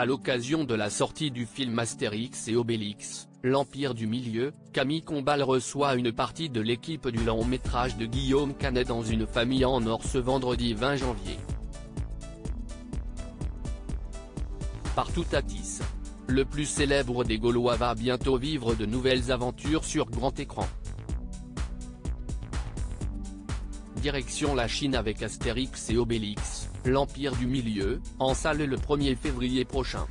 À l'occasion de la sortie du film Astérix et Obélix, l'Empire du Milieu, Camille Combal reçoit une partie de l'équipe du long-métrage de Guillaume Canet dans une famille en or ce vendredi 20 janvier. Partout Tatis. Le plus célèbre des Gaulois va bientôt vivre de nouvelles aventures sur grand écran. Direction la Chine avec Astérix et Obélix, l'Empire du Milieu, en salle le 1er février prochain.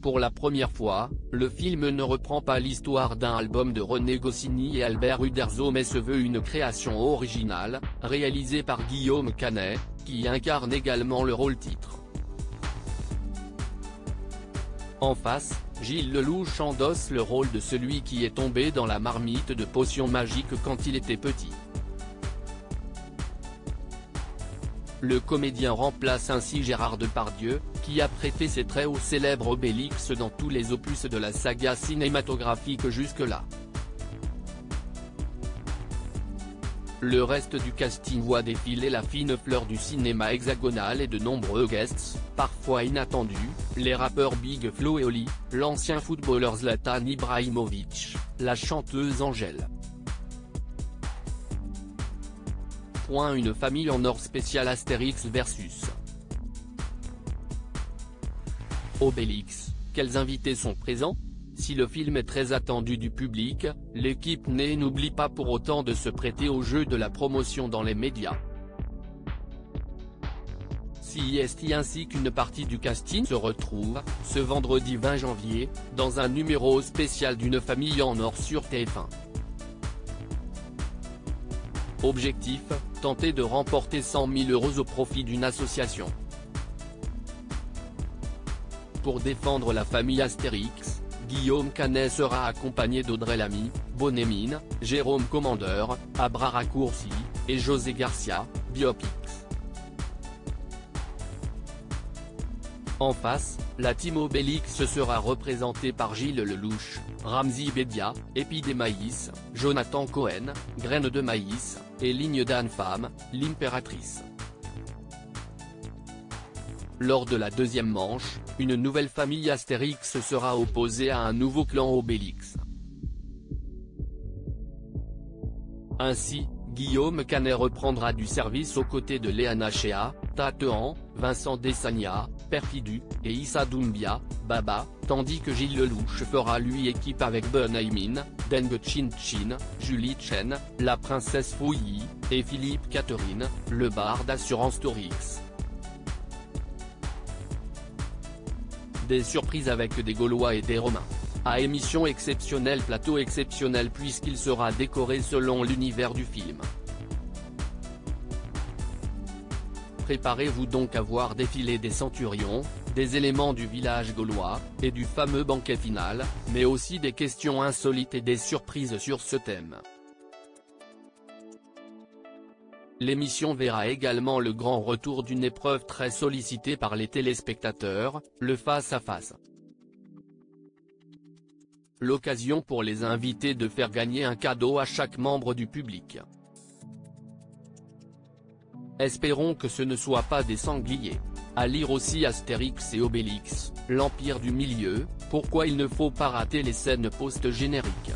Pour la première fois, le film ne reprend pas l'histoire d'un album de René Goscinny et Albert Uderzo mais se veut une création originale, réalisée par Guillaume Canet, qui incarne également le rôle-titre. En face, Gilles Lelouch endosse le rôle de celui qui est tombé dans la marmite de potions magiques quand il était petit. Le comédien remplace ainsi Gérard Depardieu, qui a prêté ses traits au célèbre Obélix dans tous les opus de la saga cinématographique jusque-là. Le reste du casting voit défiler la fine fleur du cinéma hexagonal et de nombreux guests, parfois inattendus, les rappeurs Big Flo et Oli, l'ancien footballeur Zlatan Ibrahimovic, la chanteuse Angèle. Une famille en or spécial Astérix vs Obélix, quels invités sont présents? Si le film est très attendu du public, l'équipe n'oublie pas pour autant de se prêter au jeu de la promotion dans les médias. CIST ainsi qu'une partie du casting se retrouve, ce vendredi 20 janvier, dans un numéro spécial d'une famille en or sur TF1. Objectif, tenter de remporter 100 000 € au profit d'une association. Pour défendre la famille Astérix, Guillaume Canet sera accompagné d'Audrey Lamy, Bonnemine, Jérôme Commandeur, Abra Raccourci, et José Garcia, Biopics. En face, la team Obélix sera représentée par Gilles Lelouch, Ramzy Bedia, Épi des Maïs, Jonathan Cohen, Graines de Maïs, et Ligne d'Anne Femme, l'impératrice. Lors de la deuxième manche, une nouvelle famille Astérix sera opposée à un nouveau clan Obélix. Ainsi, Guillaume Canet reprendra du service aux côtés de Léana Chéa, Tatean, Vincent Dessagna, Perfidu, et Issa Doumbia, Baba, tandis que Gilles Lelouch fera lui équipe avec Ben Aymin, Deng Chin Chin, Julie Chen, la princesse Fouilly, et Philippe Catherine, le bar d'assurance Torix. Des surprises avec des Gaulois et des Romains. À émission exceptionnelle, plateau exceptionnel puisqu'il sera décoré selon l'univers du film. Préparez-vous donc à voir défiler des centurions, des éléments du village gaulois, et du fameux banquet final, mais aussi des questions insolites et des surprises sur ce thème. L'émission verra également le grand retour d'une épreuve très sollicitée par les téléspectateurs, le face-à-face. L'occasion pour les invités de faire gagner un cadeau à chaque membre du public. Espérons que ce ne soit pas des sangliers. À lire aussi Astérix et Obélix, l'Empire du Milieu, pourquoi il ne faut pas rater les scènes post-génériques.